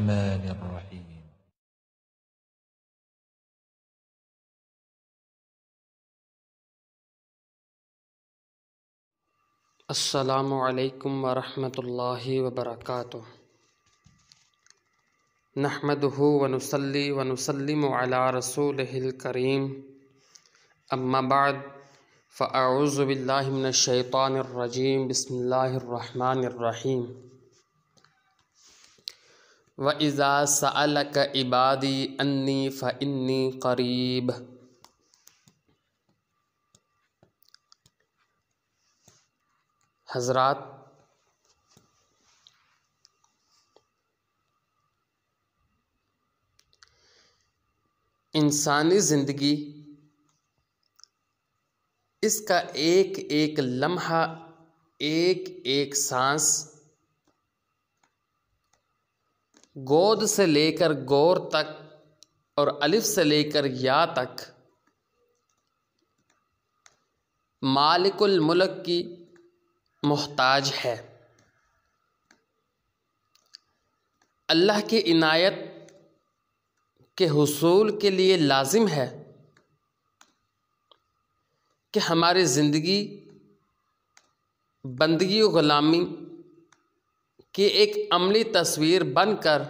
बिस्मिल्लाहिर्रहमानिर्रहीम। अस्सलामु अलैकुम वरहमतुल्लाहि वबरकातुह। नहमदुहु व नुसल्ली व नुसल्लिमु अला रसूलिहिल करीम। अम्मा बाद फ़अऊज़ु बिल्लाहि मिनश शैतानिर रजीम। बिस्मिल्लाहिर रहमानिर रहीम। व इज़ा सअलक इबादी अन्नी फ़इन्नी क़रीब। हज़रात, इंसानी ज़िंदगी, इसका एक एक लम्हा, एक एक सांस, गोद से लेकर गोर तक और अलिफ से लेकर या तक मालिकुल मुल्क की मोहताज है। अल्लाह की इनायत के हुसूल के लिए लाजिम है कि हमारी ज़िंदगी बंदगी व ग़ुलामी की एक अमली तस्वीर बनकर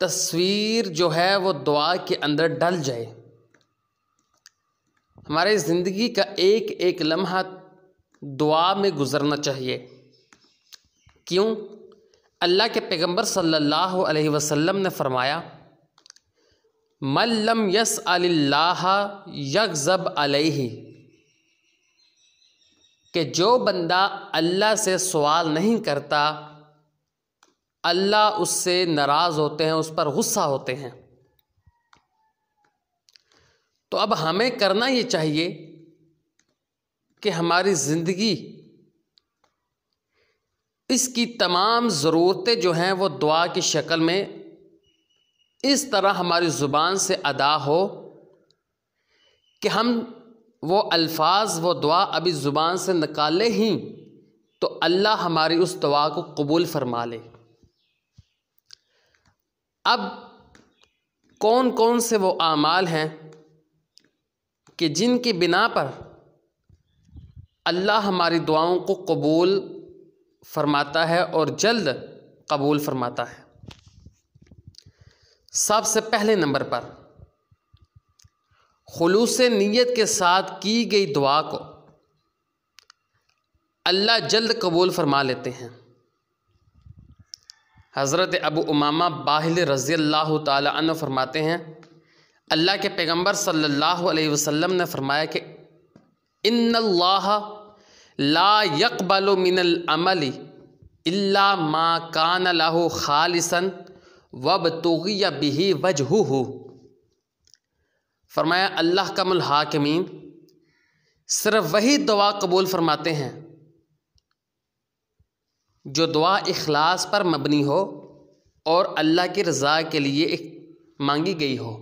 तस्वीर जो है वो दुआ के अंदर डल जाए। हमारी ज़िंदगी का एक एक लम्हा दुआ में गुज़रना चाहिए। क्यों? अल्लाह के पैगंबर सल्लल्लाहु अलैहि वसल्लम ने फरमाया, मन लम यसअलिल्लाह यग़ज़ब अलैहि, कि जो बंदा अल्लाह से सवाल नहीं करता, अल्लाह उससे नाराज़ होते हैं, उस पर गुस्सा होते हैं। तो अब हमें करना ये चाहिए कि हमारी ज़िंदगी, इसकी तमाम ज़रूरतें जो हैं वो दुआ की शक्ल में इस तरह हमारी ज़ुबान से अदा हो कि हम वो अल्फाज, वो दुआ अभी ज़ुबान से निकाले ही तो अल्लाह हमारी उस दुआ को कबूल फरमा ले। अब कौन कौन से वो आमाल हैं कि जिनकी बिना पर अल्लाह हमारी दुआओं को कबूल फरमाता है और जल्द कबूल फरमाता है। सबसे पहले नंबर पर खुलूस नीयत के साथ की गई दुआ को अल्लाह जल्द कबूल फरमा लेते हैं। हज़रत अबू उमामा बाहिली रज़ी अल्लाह ताला अन्हु फरमाते हैं, अल्लाह के पैगंबर सल्लल्लाहु अलैहि वसल्लम ने फरमाया कि इन्नल्लाह ला यक़बलु मिनल अमली इल्ला मा कान लहु खालिसन वब्तुगिया बिही वजहुहु। फरमाया, अल्लाह कमुल हाकिमीन सिर्फ वही दुआ कबूल फरमाते हैं जो दुआ इखलास पर मबनी हो और अल्लाह की रज़ा के लिए मांगी गई हो।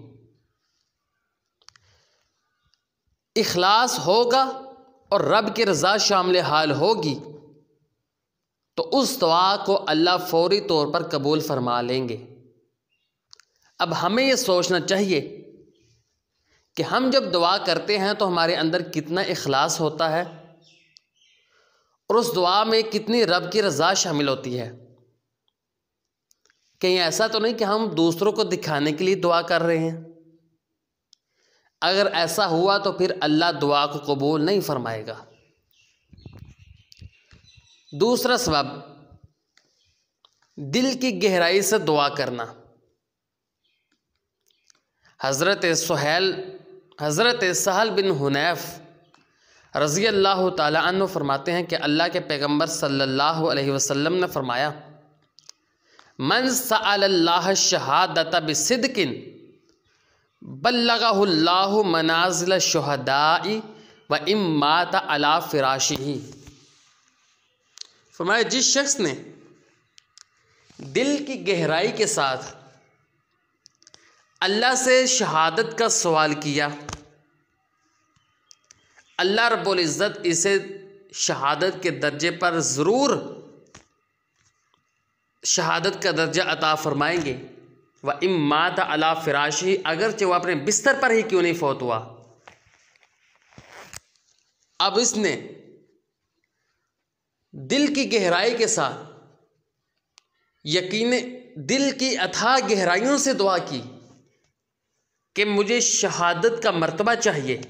इखलास होगा और रब की रज़ा शामिल हाल होगी तो उस दुआ को अल्लाह फ़ौरी तौर पर कबूल फरमा लेंगे। अब हमें ये सोचना चाहिए कि हम जब दुआ करते हैं तो हमारे अंदर कितना इखलास होता है और उस दुआ में कितनी रब की रज़ा शामिल होती है। कहीं ऐसा तो नहीं कि हम दूसरों को दिखाने के लिए दुआ कर रहे हैं। अगर ऐसा हुआ तो फिर अल्लाह दुआ को कबूल नहीं फरमाएगा। दूसरा सबब, दिल की गहराई से दुआ करना। हज़रत सहल बिन हुनैफ रज़ी अल्लाह ताला अन्हु फरमाते हैं कि अल्लाह के पैगंबर सल्लल्लाहु अलैहि वसल्लम ने फरमाया, मन सअलल्लाह शहादत बिसिद्किन बल्लगहुल्लाहु मनाज़िल शुहदाई व इम्मात अला फ़िराशिही। फरमाया, जिस शख्स ने दिल की गहराई के साथ अल्लाह से शहादत का सवाल किया, अल्लाह रब्बुल इज़्ज़त इसे शहादत के दर्जे पर ज़रूर शहादत का दर्जा अता फरमाएंगे। व इम्मात अला फिराशी, अगरचे वो अपने बिस्तर पर ही क्यों नहीं फौत हुआ। अब इसने दिल की गहराई के साथ, यकीन दिल की अथाह गहराइयों से दुआ की कि मुझे शहादत का मर्तबा चाहिए,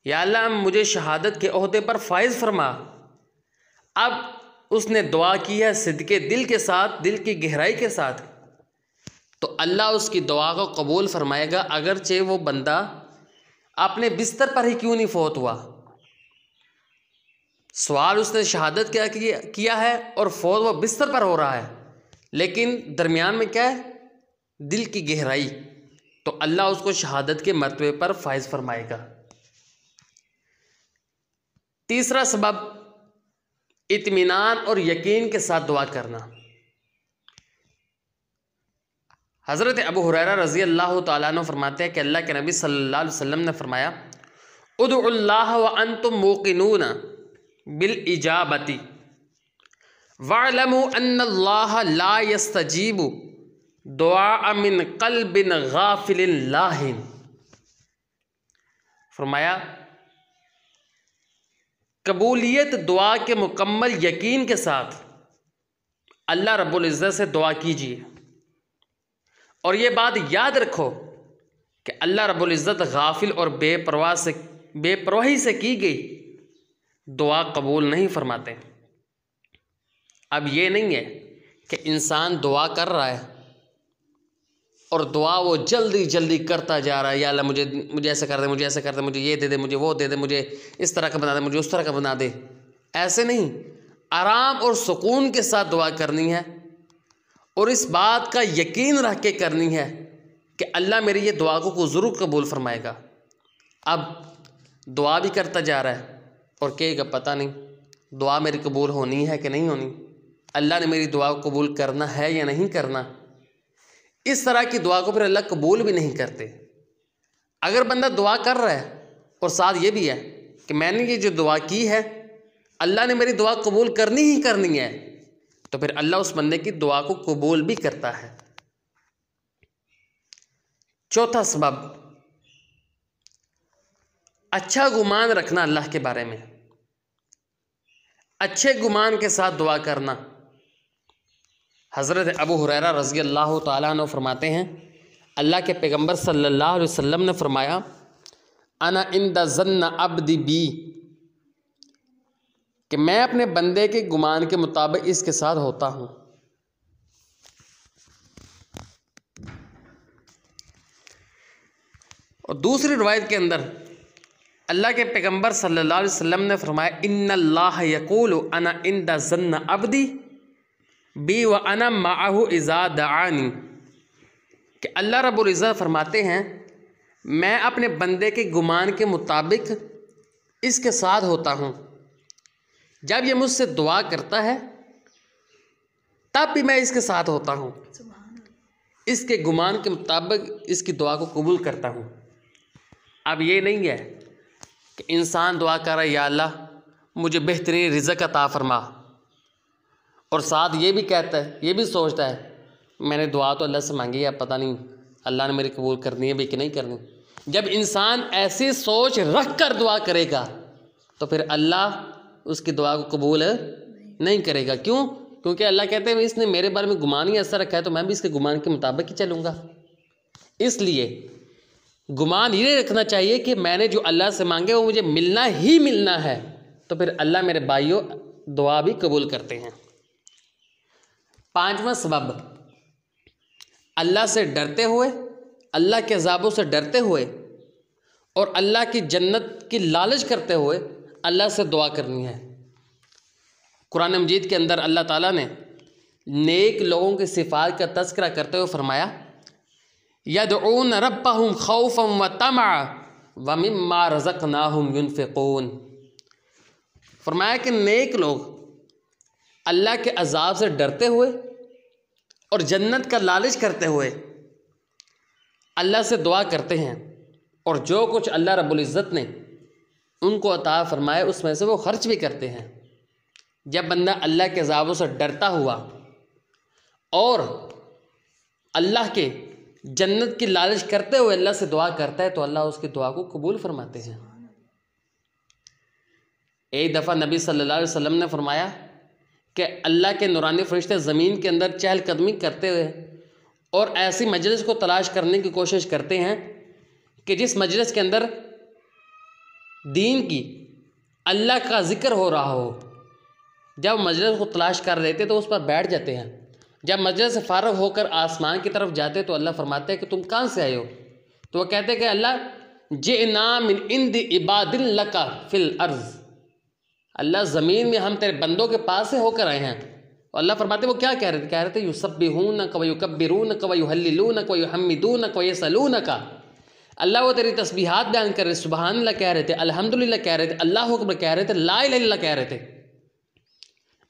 या अल्लाह मुझे शहादत के ओहदे पर फाइज फरमा। अब उसने दुआ की है सिद्के दिल के साथ, दिल की गहराई के साथ, तो अल्लाह उसकी दुआ को कबूल फरमाएगा, अगरचे वो बंदा अपने बिस्तर पर ही क्यों नहीं फौत हुआ। सवाल उसने शहादत क्या किया है और फौत वो बिस्तर पर हो रहा है, लेकिन दरमियान में क्या है, दिल की गहराई, तो अल्लाह उसको शहादत के मर्तबे पर फाइज फरमाएगा। तीसरा सबब, इत्मीनान और यकीन के साथ दुआ करना। हज़रत अबू हुरैरा रज़ी अल्लाह तआला अन्हु फरमाते हैं कि अल्लाह के नबी सल्लल्लाहु अलैहि वसल्लम ने फरमाया, उदउल्लाह व अंतुम मूक़िनून बिल इजाबती वअलमू अन्नल्लाह ला यस्तजीबु दुआ मिन क़ल्बिन गाफिलिन लाहिन। फरमाया, कबूलियत दुआ के मुकम्मल यकीन के साथ अल्लाह रब्बुल इज़्ज़त से दुआ कीजिए, और ये बात याद रखो कि अल्लाह रब्बुल इज़्ज़त गाफिल और बेपरवाही से की गई दुआ कबूल नहीं फरमाते। अब ये नहीं है कि इंसान दुआ कर रहा है और दुआ वो जल्दी जल्दी करता जा रहा है, या अल्लाह मुझे ऐसा कर दे, मुझे ऐसा कर दे, मुझे ये दे दे, मुझे वो दे दे, मुझे इस तरह का बना दे, मुझे उस तरह का बना दे। ऐसे नहीं, आराम और सुकून के साथ दुआ करनी है, और इस बात का यकीन रख के करनी है कि अल्लाह मेरी ये दुआ को ज़रूर कबूल फरमाएगा। अब दुआ भी करता जा रहा है और कहेगा पता नहीं दुआ मेरी कबूल होनी है कि नहीं होनी, अल्लाह ने मेरी दुआ को कबूल करना है या नहीं करना। इस तरह की दुआ को फिर अल्लाह कबूल भी नहीं करते। अगर बंदा दुआ कर रहा है और साथ ये भी है कि मैंने ये जो दुआ की है अल्लाह ने मेरी दुआ कबूल करनी ही करनी है, तो फिर अल्लाह उस बंदे की दुआ को कबूल भी करता है। चौथा सबब, अच्छा गुमान रखना अल्लाह के बारे में, अच्छे गुमान के साथ दुआ करना। हज़रत अबू हुरैरा रज़ी अल्लाह तआला अन्हु फरमाते हैं, अल्लाह के पैगंबर सल्लल्लाहु अलैहि वसल्लम ने फरमाया, अना इंदा ज़न्न अब्दी बी, कि मैं अपने बंदे के गुमान के मुताबिक इसके साथ होता हूँ। और दूसरी रिवायत के अंदर अल्लाह के पैगंबर सल्लल्लाहु अलैहि वसल्लम ने फरमाया, इन्नल्लाह यक़ूलु अना इंदा ज़न्न अब्दी बी व अना माअहु इज़ा दआनी, कि अल्लाह रब्बुल इज़्ज़त फरमाते हैं मैं अपने बंदे के गुमान के मुताबिक इसके साथ होता हूँ, जब ये मुझसे दुआ करता है तब भी मैं इसके साथ होता हूँ, इसके गुमान के मुताबिक इसकी दुआ को कबूल करता हूँ। अब ये नहीं है कि इंसान दुआ कर रहा है या अल्लाह मुझे बेहतरीन रिज़्क़ अता फरमा, और साथ ये भी कहता है, ये भी सोचता है मैंने दुआ तो अल्लाह से मांगी है, पता नहीं अल्लाह ने मेरी कबूल करनी है भी कि नहीं करनी। जब इंसान ऐसी सोच रख कर दुआ करेगा तो फिर अल्लाह उसकी दुआ को कबूल नहीं करेगा। क्यों? क्योंकि अल्लाह कहते हैं इसने मेरे बारे में गुमान ही ऐसा रखा है तो मैं भी इसके गुमान के मुताबिक ही चलूँगा। इसलिए गुमान ये रखना चाहिए कि मैंने जो अल्लाह से मांगे वो मुझे मिलना ही मिलना है, तो फिर अल्लाह मेरे भाइयों दुआ भी कबूल करते हैं। पांचवा सबब, अल्लाह से डरते हुए, अल्लाह के अज़ाबों से डरते हुए और अल्लाह की जन्नत की लालच करते हुए अल्लाह से दुआ करनी है। कुरान मजीद के अंदर अल्लाह ताला ने नेक लोगों की सिफ़ात का तज़किरा करते हुए फरमाया, यदऊन रब्बहुम खौफन व तमअन व मिम्मा रज़क़नाहुम युनफ़िक़ून। फरमाया कि नेक लोग अल्लाह के अज़ाब से डरते हुए और जन्नत का लालच करते हुए अल्लाह से दुआ करते हैं, और जो कुछ अल्लाह रब्बुल इज़्ज़त ने उनको अता फरमाए उसमें से वो खर्च भी करते हैं। जब बंदा अल्लाह के अज़ाबों से डरता हुआ और अल्लाह के जन्नत की लालच करते हुए अल्लाह से दुआ करता है तो अल्लाह उसकी दुआ को कबूल फरमाते हैं। एक दफ़ा नबी सल्लल्लाहु अलैहि वसल्लम ने फरमाया कि अल्लाह के नूरानी फरिश्ते ज़मीन के अंदर चहलकदमी करते हुए और ऐसी मजलिस को तलाश करने की कोशिश करते हैं कि जिस मजलिस के अंदर दीन की अल्लाह का ज़िक्र हो रहा हो। जब मजलिस को तलाश कर लेते तो उस पर बैठ जाते हैं। जब मजलिस से फ़ारग होकर आसमान की तरफ जाते तो अल्लाह फरमाते हैं कि तुम कहाँ से आए हो? तो वह कहते हैं कि अल्लाह जिना मिन इंद इबादिल लका फिल अर्ज़, अल्लाह ज़मीन में हम तेरे बंदों के पास से होकर आए हैं। और अल्लाह फरमाते वो क्या कह रहे थे? कह रहे थे युसब्बिहूनक व युकब्बिरूनक व युहल्लिलूनक व युहम्मिदूनक व यसअलूनक। अल्लाह वो तेरी तस्बीहात बयान कर रहे, सुबहान अल्लाह कह रहे थे, अल्हम्दुलिल्लाह कह रहे थे, अल्लाहु अकबर कह रहे थे, ला इलाहा इल्लल्लाह कह रहे थे।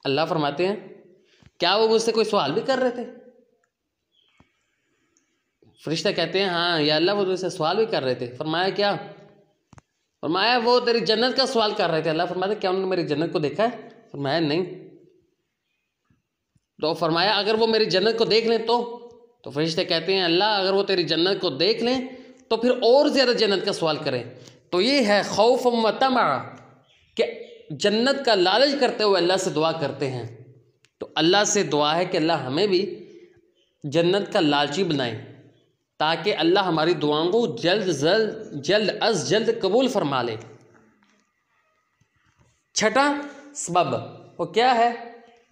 अल्लाह फरमाते हैं क्या वो मुझसे कोई सवाल भी कर रहे थे? फरिश्ता कहते हैं हाँ या अल्लाह वो मुझसे सवाल भी कर रहे थे। फरमाया क्या? फरमाया वो तेरी जन्नत का सवाल कर रहे थे। अल्लाह फरमाते क्या उन्होंने मेरी जन्नत को देखा है? फरमाया नहीं। तो फरमाया अगर वो मेरी जन्नत को देख लें तो फरिश्ते कहते हैं अल्लाह अगर वो तेरी जन्नत को देख लें तो फिर और ज़्यादा जन्नत का सवाल करें। तो ये है खौफ व तमा कि जन्नत का लालच करते हुए अल्लाह से दुआ करते हैं। तो अल्लाह से दुआ है कि अल्लाह हमें भी जन्नत का लालची बनाए ताकि अल्लाह हमारी दुआओं को जल्द अज जल्द कबूल फरमा ले। छठा सबब वो क्या है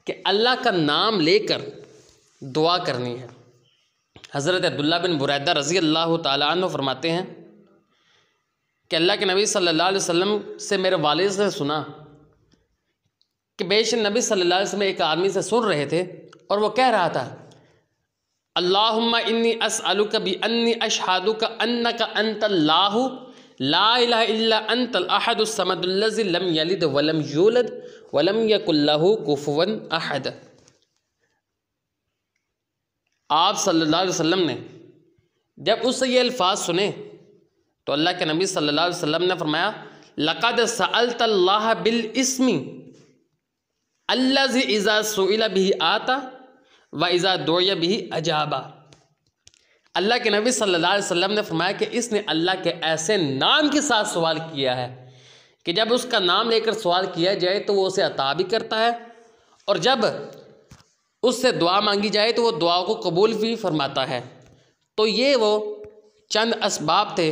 कि अल्लाह का नाम लेकर दुआ करनी है। हज़रत अब्दुल्लाह बिन बुरैदा रज़ी अल्लाह ताला अन्हु फरमाते हैं कि अल्लाह के नबी सल्लल्लाहु अलैहि वसल्लम से मेरे वालिद से सुना कि बेशक नबी सल्लल्लाहु अलैहि वसल्लम एक आदमी से सुन रहे थे और वो कह रहा था अल्लाहुम्मा इन्नी अस्अलुका बि अन्नी अशहदुका अन्नका अंतल्लाहु ला इलाहा इल्ला अंतल अहदुस समदुल्लज़ी लम यलिद वलम यूलद वलम यकुल लहू कुफुवन अहद। आप सल्लल्लाहु अलैहि वसल्लम ने जब उससे ये अल्फाज सुने तो अल्लाह के नबी सल्लल्लाहु अलैहि वसल्लम ने फरमाया लक़द सअल्तल्लाह बिल इस्मी अल्लज़ी इज़ा सुइला बिही आता व इज़ा दुइया बिही अजाबा। अल्लाह के नबी सल्लल्लाहु अलैहि वसल्लम ने फरमाया कि इसने अल्लाह के ऐसे नाम के साथ सवाल किया है कि जब उसका नाम लेकर सवाल किया जाए तो वो उसे अता भी करता है और जब उससे दुआ मांगी जाए तो वो दुआ को कबूल भी फरमाता है। तो ये वो चंद असबाब थे,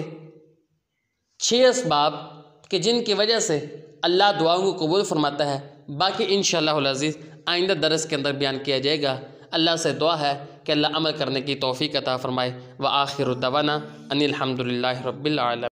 6 असबाब कि जिनकी वजह से अल्लाह दुआओं को कबूल फरमाता है। बाकी इंशाअल्लाहुल अज़ीज़ आइंदा दरस के अंदर बयान किया जाएगा। अल्लाह से दुआ है कि अल्लाह अमल करने की तौफ़ीक़ अता फ़रमाए। व आखिरु दवाना अनिल हम्दुलिल्लाहि रब्बिल आलमीन।